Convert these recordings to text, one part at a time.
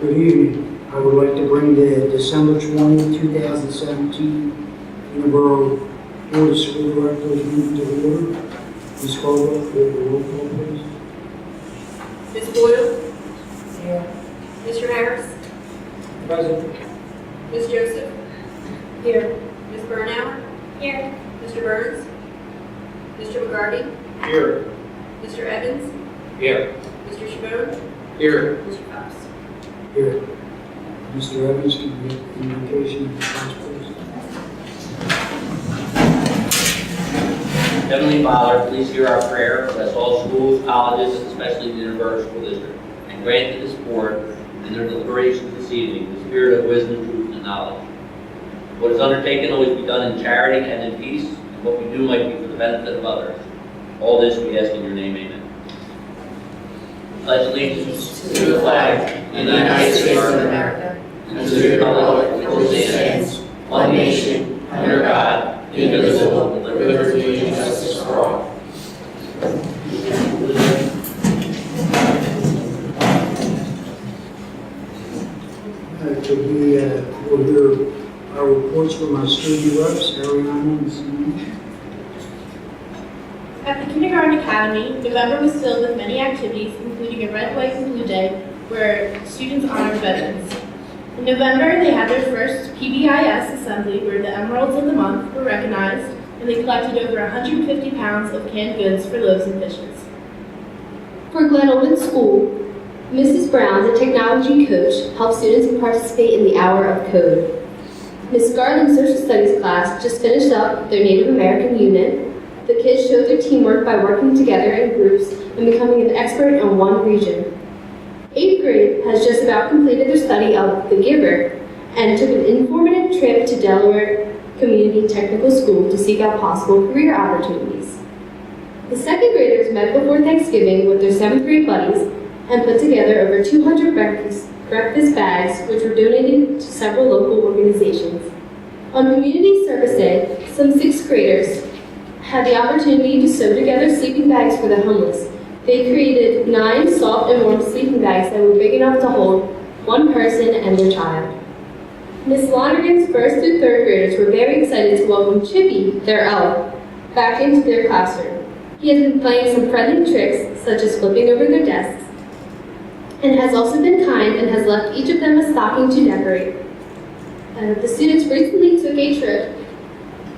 Good evening. I would like to bring the December 20, 2017 Interboro Board of School Directors meeting to order. Ms. Caldwell, for the roll call, please. Ms. Boyle? Here. Mr. Harris? Present. Ms. Joseph? Here. Ms. Burnauer? Here. Mr. Burns? Mr. McGarty? Here. Mr. Evans? Here. Mr. Chabot? Here. Mr. Cox? Here. Mr. Evans, can you get communication with the class, please? Heavenly Father, please hear our prayer. Bless all schools, colleges, and especially the Interboro School District, and grant to this board in their deliberations this evening the spirit of wisdom, truth, and knowledge. What is undertaken always be done in charity and in peace, and what we do might be for the benefit of others. All this we ask in your name, amen. Pledge allegiance to the flag of the United States of America, and to the republic for which it stands, one nation, under God, indivisible, with liberty and justice for all. We'll hear our reports from our student reps, Ariana and Simone. At the Kindergarten Academy, November was filled with many activities, including a red, white, and blue day, where students honored veterans. In November, they had their first PBIS assembly, where the Emeralds of the Month were recognized, and they collected over 150 pounds of canned goods for loaves and fishes. For Glenolden School, Mrs. Brown, the technology coach, helped students participate in the Hour of Code. Ms. Garland's social studies class just finished up their Native American unit. The kids showed their teamwork by working together in groups and becoming an expert in one region. 8th grade has just about completed their study of The Giver and took an informative trip to Delaware Community Technical School to seek out possible career opportunities. The 2nd graders met before Thanksgiving with their 7th grade buddies and put together over 200 breakfast bags, which were donated to several local organizations. On Community Service Day, some 6th graders had the opportunity to sew together sleeping bags for the homeless. They created 9 soft and warm sleeping bags that were big enough to hold one person and their child. Miss Lonergan's 1st through 3rd graders were very excited to welcome Chippy, their elf, back into their classroom. He has been playing some friendly tricks, such as flipping over their desks, and has also been kind and has left each of them a stocking to decorate. The students recently took a trip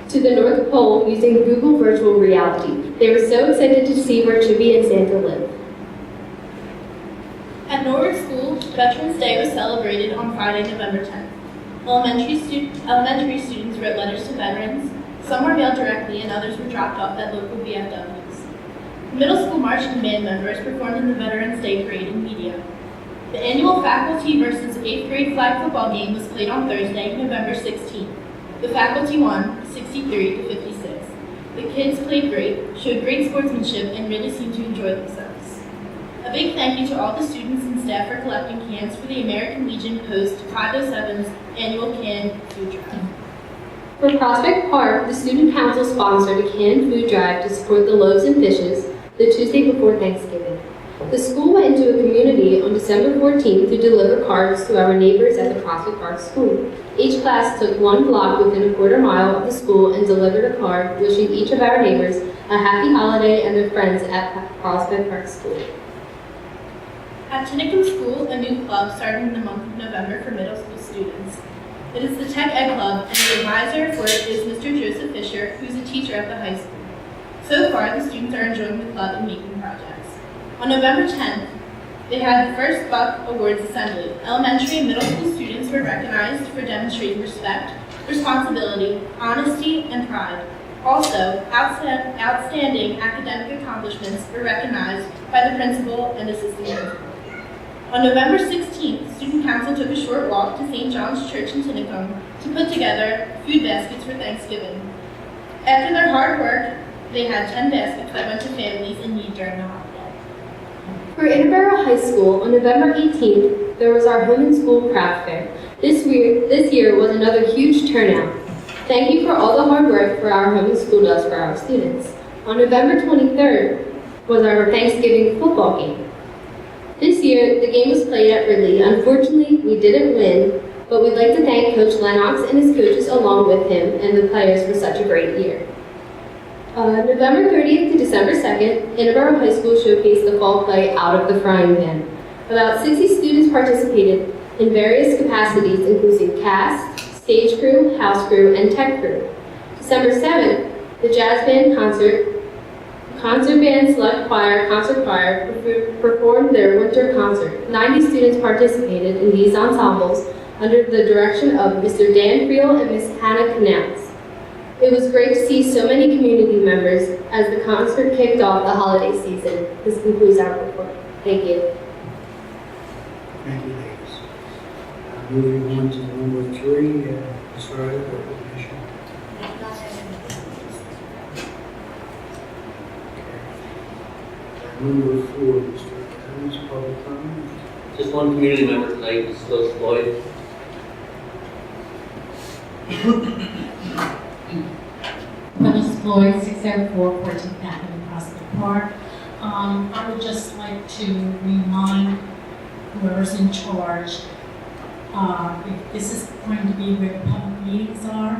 to the North Pole using Google Virtual Reality. They were so excited to see where Chippy and Santa live. At Norwood School, Veterans Day was celebrated on Friday, November 10th. Elementary students wrote letters to veterans. Some were mailed directly and others were dropped off at local VFWs. Middle school marching band members performed in the Veterans Day Parade in media. The annual faculty versus 8th grade flag football game was played on Thursday, November 16th. The faculty won 63 to 56. The kids played great, showed great sportsmanship, and really seemed to enjoy themselves. A big thank you to all the students and staff for collecting cans for the American Legion Post 507's annual canned food drive. For Prospect Park, the Student Council sponsored a canned food drive to support the loaves and fishes the Tuesday before Thanksgiving. The school went into a community on December 14th to deliver cards to our neighbors at the Prospect Park School. Each class took 1 block within a quarter mile of the school and delivered a card wishing each of our neighbors a happy holiday and their friends at Prospect Park School. At Tinicum School, a new club started in the month of November for middle school students. It is the Tech Ed Club, and the advisor for it is Mr. Joseph Fisher, who is a teacher at the high school. So far, the students are enjoying the club and making projects. On November 10th, they had the first Buck Awards Assembly. Elementary and middle school students were recognized for demonstrating respect, responsibility, honesty, and pride. Also, outstanding academic accomplishments were recognized by the principal and assistant principal. On November 16th, Student Council took a short walk to St. John's Church in Tinicum to put together food baskets for Thanksgiving. After their hard work, they had 10 baskets that went to families in need during the holiday. For Interboro High School, on November 18th, there was our Home and School Craft Fair. This year was another huge turnout. Thank you for all the hard work for our Home and School does for our students. On November 23rd was our Thanksgiving football game. This year, the game was played at Ridley. Unfortunately, we didn't win, but we'd like to thank Coach Lennox and his coaches along with him and the players for such a great year. November 30th to December 2nd, Interboro High School showcased the fall play Out of the Frying Pan. About 60 students participated in various capacities, including cast, stage crew, house crew, and tech crew. December 7th, the jazz band concert band, select choir, concert choir performed their winter concert. 90 students participated in these ensembles under the direction of Mr. Dan Creel and Ms. Hannah Canals. It was great to see so many community members as the concert kicked off the holiday season. This concludes our report. Thank you. Thank you, ladies. Moving on to number 3, Ms. Riley, recognition. Number 4, Mr. Evans, public comment. Just one community member tonight, Ms. Floyd. Phyllis Floyd, 604 14th Avenue, Prospect Park. I would just like to remind whoever's in charge, if this is going to be where the public meetings are,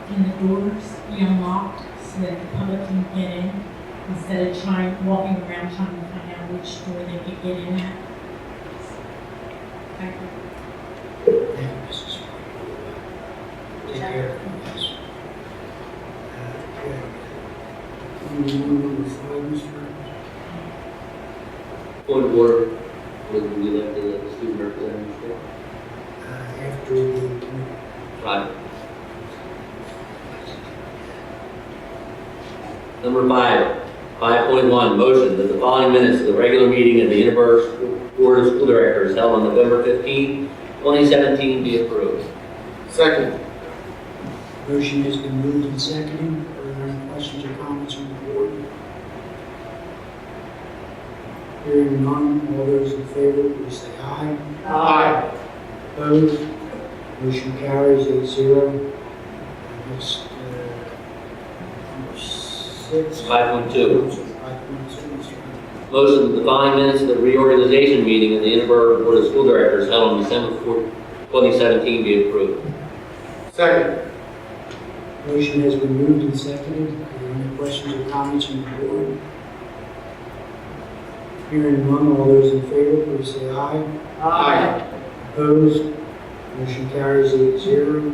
and the doors be unlocked so that the public can get in, instead of walking around trying to find out which door they could get in at. Thank you. Thank you, Mrs. Take care of this. Okay. Number 5, Mr. Evans. Point of order, would we like to let the student representatives go? After the Right. Number 5, 5.1, motion that the following minutes of the regular meeting of the Interboro Board of School Directors held on November 15, 2017 be approved. Second. motion has been moved and seconded. Are there any questions or comments on the board? Hearing none, all those in favor, please say aye. Aye. Opposed? Motion carries 8-0. Next, number 6. 5.2. 5.2, Mr. Evans. Motion that the following minutes of the reorganization meeting of the Interboro Board of School Directors held on December 4, 2017 be approved. Second. Motion has been moved and seconded. Are there any questions or comments on the board? Hearing none, all those in favor, please say aye. Aye. Opposed? Motion carries 8-0.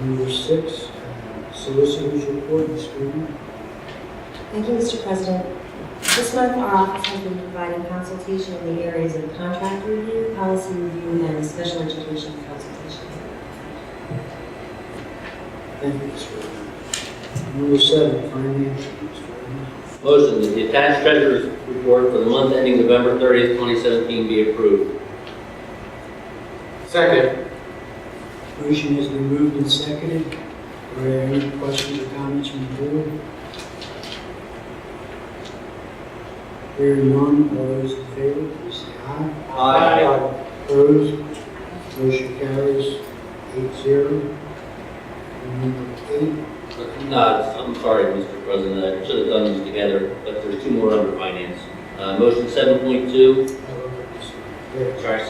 Number 6, solicitors report, Ms. Freeman. Thank you, Mr. President. This month, our office has been providing consultation in the areas of contract review, policy review, and special education consultation. Thank you, Ms. Freeman. Number 7, financial, Ms. Freeman. Motion that the attached treasurer's report for the month ending November 30th, 2017 be approved. Second. Motion has been moved and seconded. Are there any questions or comments from the board? Hearing none, all those in favor, please say aye. Aye. Opposed? Motion carries 8-0. And number 8, No, I'm sorry, Mr. President, I should have done these together, but there's 2 more under finance. Motion 7.2, Sorry,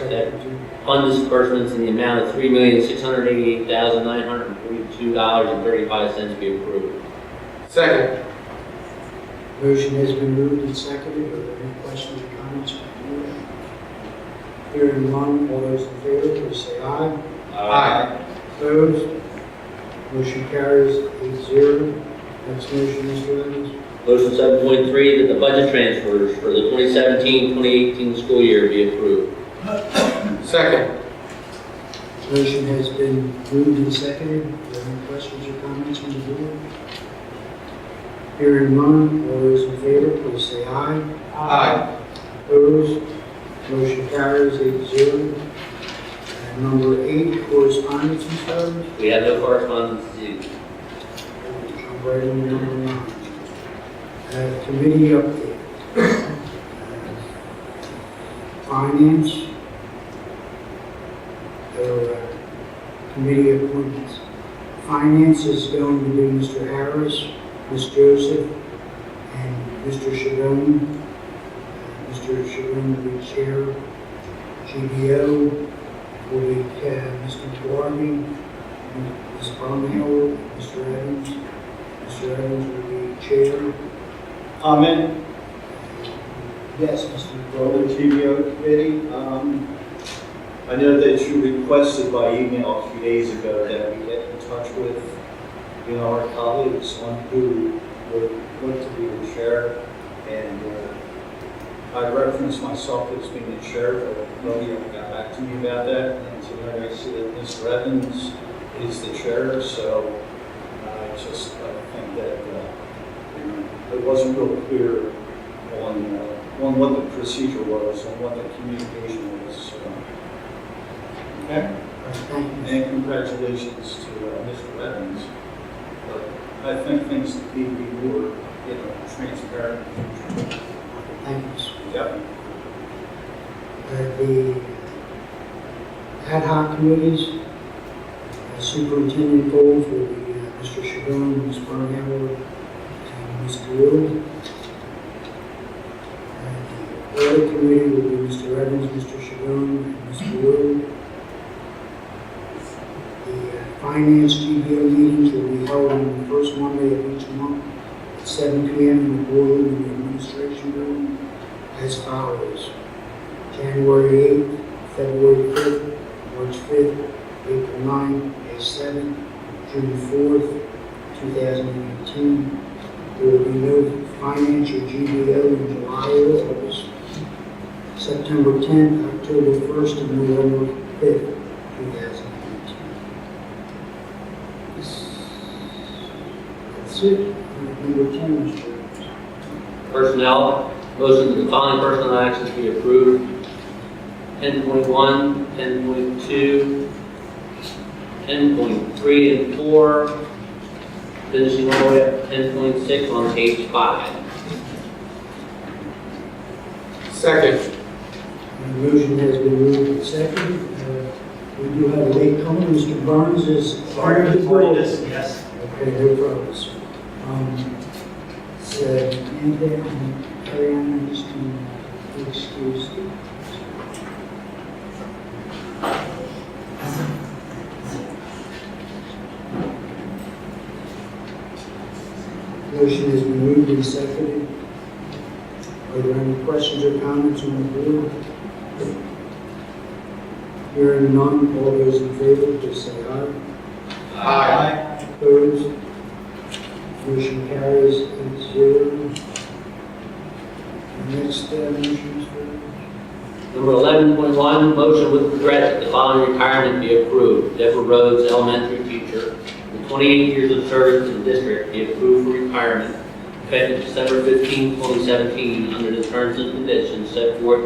fund disbursements in the amount of $3,688,942.35 be approved. Second. Motion has been moved and seconded. Are there any questions or comments from the board? Hearing none, all those in favor, please say aye. Aye. Opposed? Motion carries 8-0. Next motion, Mr. Evans. Motion 7.3, that the budget transfers for the 2017-2018 school year be approved. Second. Motion has been moved and seconded. Are there any questions or comments from the board? Hearing none, all those in favor, please say aye. Aye. Opposed? Motion carries 8-0. And number 8, correspondence, Mr. Evans. We have no correspondence this evening. Jump right into number 9. Committee update. Finance. Committee appointments. Finance is going to be Mr. Harris, Ms. Joseph, and Mr. Shadone. Mr. Mr. Sharon will be chair. GBO will be Mr. Dwarby, Ms. Barnhauer, Mr. Evans. Mr. Evans will be chair. Comment Yes, Mr. for the GBO committee. I know that you requested by email a few days ago that we get in touch with, our colleagues on who would want to be the chair. And I referenced myself as being the chair, but nobody ever got back to me about that. And tonight I see that Mr. Evans is the chair, so I think that it wasn't real clear on what the procedure was, on what the communication was. So. Okay. Thank you. And congratulations to Mr. Evans. But I think things need to be more, transparent. Thank you, Mr. Yep. The ad hoc committees, superintendent goals will be Mr. Sharon, Ms. Barnhauer, and Ms. Wood. The audit committee will be Mr. Evans, Mr. Sharon, and Ms. Wood. The finance GBO meetings will be held on the first Monday of each month at 7 p.m. in the boardroom in the administration room as follows: January 8th, February 5th, March 5th, April 9th, May 7th, June 4th, 2018. There will be no financial GBO in July or August. September 10th, October 1st, and November 5th, 2018. That's it. Number 10, Mr. Evans. Personnel, motion that the following personnel actions be approved. 10.1, 10.2, 10.3 and 4, finishing all the way up to 10.6 on page 5. Second. The motion has been moved and seconded. We do have a late comer. Mr. Barnes is part of the board. Yes. Okay, no problem, sir. So, and then, carry on, just to excuse the. Motion has been moved and seconded. Are there any questions or comments on the board? Hearing none, all those in favor, please say aye. Aye. Opposed? Motion carries 8-0. Next motion is for Number 11.1, motion with regret that the following retirement be approved. Deborah Rhodes, elementary teacher, with 28 years of service to the district, be approved for retirement effective December 15, 2017, under the terms and conditions set forth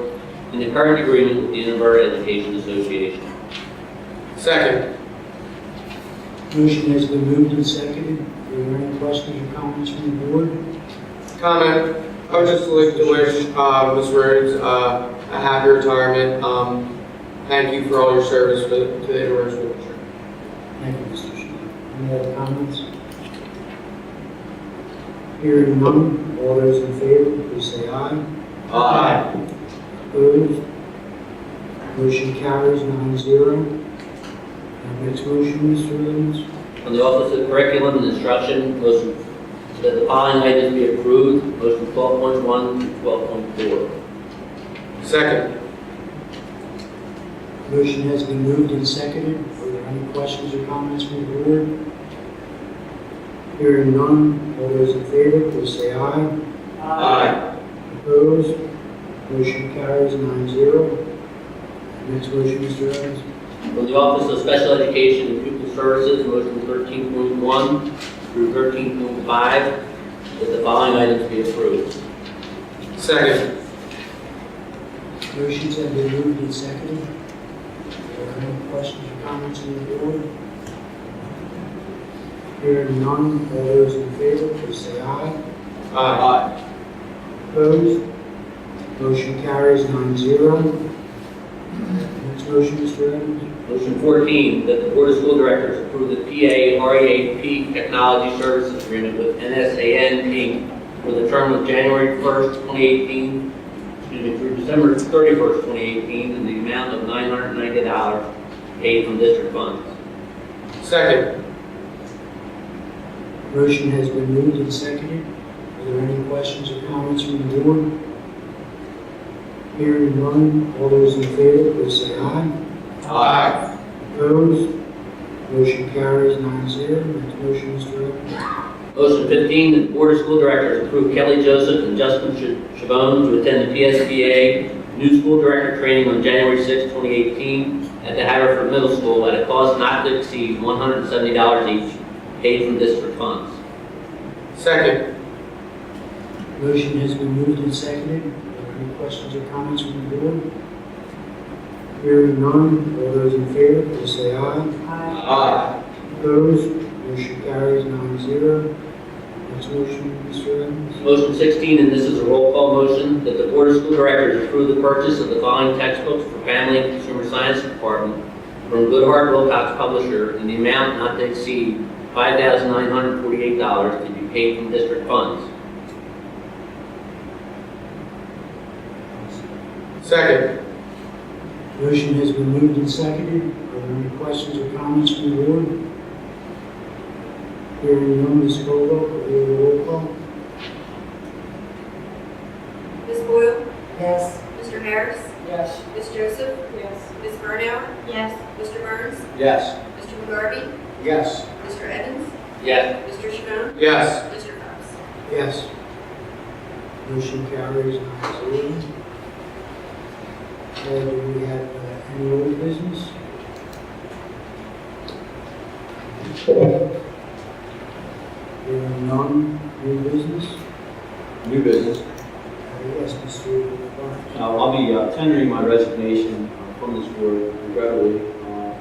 in the current agreement with the Interboro Education Association. Second. motion has been moved and seconded. Are there any questions or comments from the board? Comment. I would just like to wish Ms. Rhodes a happy retirement. Thank you for all your service to the Interboro School District. Thank you, Mr. Shaw. Any other comments? Hearing none, all those in favor, please say aye. Aye. Opposed? Motion carries 9-0. Next motion, Mr. Evans. From the Office of Curriculum and Instruction, motion that the following items be approved. Motion 12.1 to 12.4. Second. Motion has been moved and seconded. Are there any questions or comments from the board? Hearing none, all those in favor, please say aye. Aye. Opposed? Motion carries 9-0. Next motion, Mr. Evans. From the Office of Special Education and Pupil Services, motion 13.1 through 13.5, that the following items be approved. Second. Motions have been moved and seconded. Are there any questions or comments from the board? Hearing none, all those in favor, please say aye. Aye. Opposed? Motion carries 9-0. Next motion, Mr. Evans. Motion 14, that the Board of School Directors approve the PA-REAP Technology Services Agreement with NSAN Inc. for the term of January 1st, 2018 to through December 31st, 2018, in the amount of $990 paid from district funds. Second. Motion has been moved and seconded. Are there any questions or comments from the board? Hearing none, all those in favor, please say aye. Aye. Opposed? Motion carries 9-0. Next motion, Mr. Evans. Motion 15, the Board of School Directors approve Kelly Joseph and Justin Chabon to attend the PSBA New School Director Training on January 6, 2018 at the Haverford Middle School at a cost not to exceed $170 each, paid from district funds. Second. Motion has been moved and seconded. Are there any questions or comments from the board? Hearing none, all those in favor, please say aye. Aye. Opposed? Motion carries 9-0. Next motion, Mr. Evans. Motion 16, and this is a roll call motion, that the Board of School Directors approve the purchase of the following textbooks for Family and Consumer Science Department from Goodhart Wilcox Publisher in the amount not to exceed $5,948 to be paid from district funds. Second. Motion has been moved and seconded. Are there any questions or comments from the board? Hearing none, Ms. Colville, will you roll call? Ms. Boyle? Yes. Mr. Harris? Yes. Ms. Joseph? Yes. Ms. Burnauer? Yes. Mr. Burns? Yes. Mr. McGarvey? Yes. Mr. Evans? Yes. Mr. Chabon? Yes. Mr. Cox? Yes. Motion carries 9-0. Do we have any old business? Hearing none, new business? New business. Yes, Mr. Barnes. I'll be tendering my resignation from this board regrettably,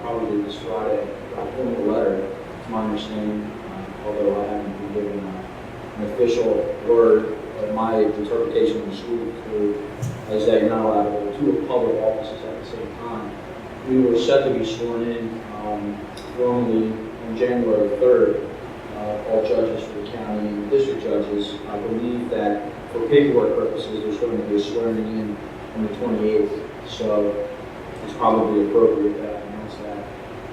probably this Friday. I'll form a letter, to my understanding, although I haven't been given an official word. My interpretation of the school code is that you're not allowed to hold two public offices at the same time. We were set to be sworn in formally on January 3rd, all judges for the county and district judges. I believe that for paperwork purposes, there's going to be a swearing in on the 28th, so it's probably appropriate that I announce that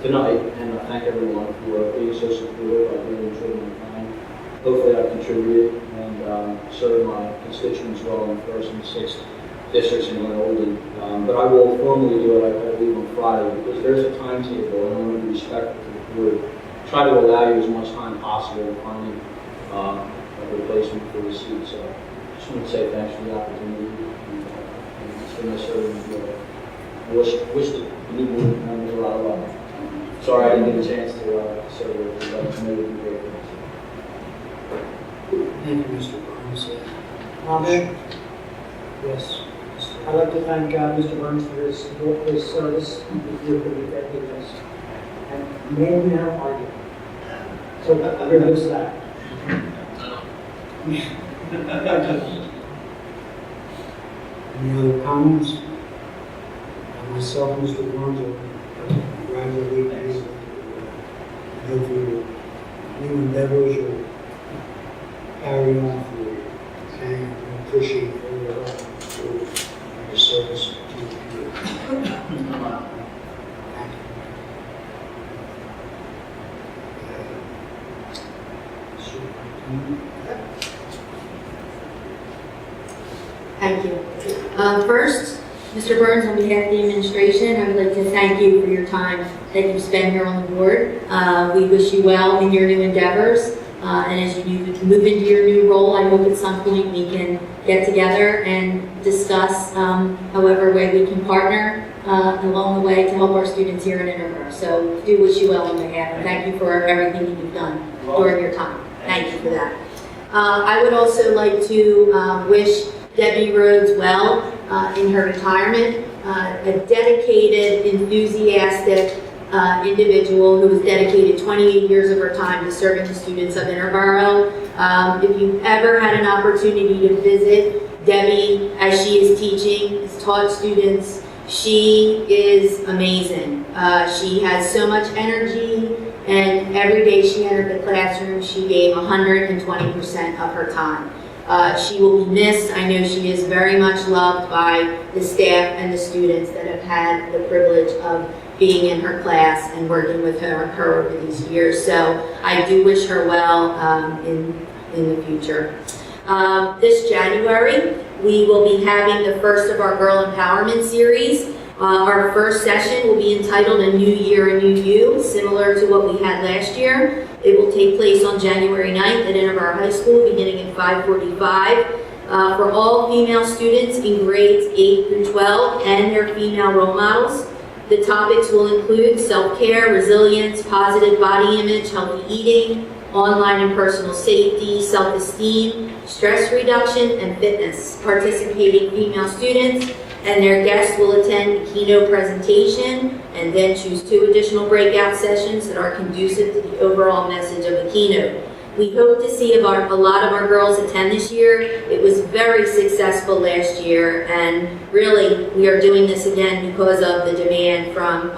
tonight. And I thank everyone for being so supportive. I really enjoyed my time. Hopefully I've contributed and served my constituents well in the 1st and 6th districts in Glen Olden. But I will formally do it, I believe, on Friday, because there's a timetable and I want to be respectful to the board. Try to allow you as much time possible in finding a replacement for the seat. So I just want to say thanks for the opportunity. And it's been nice serving with you. I wish the new board members a lot of luck. Sorry I didn't get a chance to serve with you, but I know you'll be great for us. Thank you, Mr. Barnes. Nick, Yes. I'd like to thank Mr. Burns for his service with you for the decades. And may we never argue. So, we're going to that. Any other comments? Myself, Mr. Barnes, will congratulate you. Hopefully, new endeavors will carry on for you. Okay, we appreciate all your help for your service to the community. Thank you. Thank you. First, Mr. Burns, on behalf of the administration, I would like to thank you for your time that you spend here on the board. We wish you well in your new endeavors. And as you move into your new role, I hope at some point we can get together and discuss however way we can partner along the way to help our students here in Interboro. So do wish you well on behalf, and thank you for everything that you've done during your time. Thank you for that. I would also like to wish Debbie Rhodes well in her retirement, a dedicated, enthusiastic individual who has dedicated 28 years of her time to serving the students of Interboro. If you've ever had an opportunity to visit Debbie as she is teaching, has taught students, she is amazing. She has so much energy, and every day she entered the classroom, she gave 120% of her time. She will be missed. I know she is very much loved by the staff and the students that have had the privilege of being in her class and working with her over these years. So I do wish her well in the future. This January, we will be having the first of our Girl Empowerment Series. Our first session will be entitled A New Year, A New You, similar to what we had last year. It will take place on January 9th at Interboro High School, beginning at 5:45. For all female students in grades 8 through 12 and their female role models. The topics will include self-care, resilience, positive body image, healthy eating, online and personal safety, self-esteem, stress reduction, and fitness. Participating female students and their guests will attend a keynote presentation and then choose 2 additional breakout sessions that are conducive to the overall message of the keynote. We hope to see a lot of our girls attend this year. It was very successful last year, and really we are doing this again because of the demand from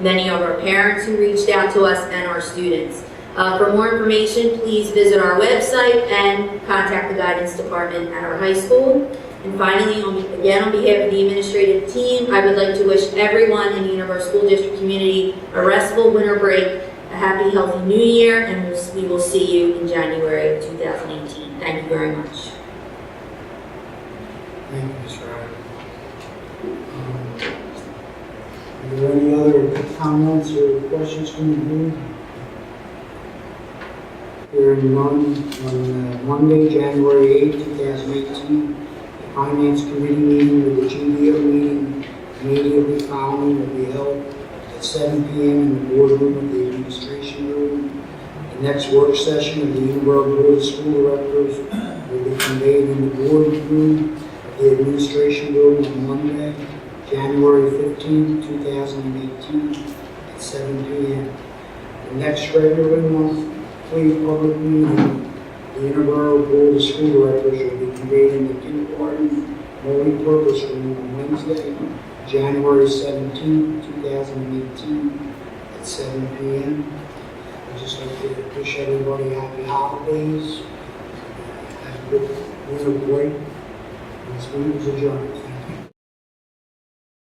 many of our parents who reached out to us and our students. For more information, please visit our website and contact the guidance department at our high school. And finally, again, on behalf of the administrative team, I would like to wish everyone in the Interboro School District community a restful winter break, a happy, healthy new year, and we will see you in January of 2018. Thank you very much. Thank you, Ms. Ryder. Are there any other comments or questions from the board? Hearing none, on Monday, January 8, 2018, the Finance Committee meeting with the GDO meeting immediately following will be held at 7 p.m. in the boardroom of the administration room. The next work session of the Interboro Board of School Directors will be convened in the boardroom of the administration room on Monday, January 15, 2018 at 7 p.m. The next regular monthly public meeting, the Interboro Board of School Directors will be convened in the kindergarten multi-purpose room on Wednesday, January 17, 2018 at 7 p.m. I'd just like to wish everybody happy holidays. Have a good winter break. This meeting is adjourned.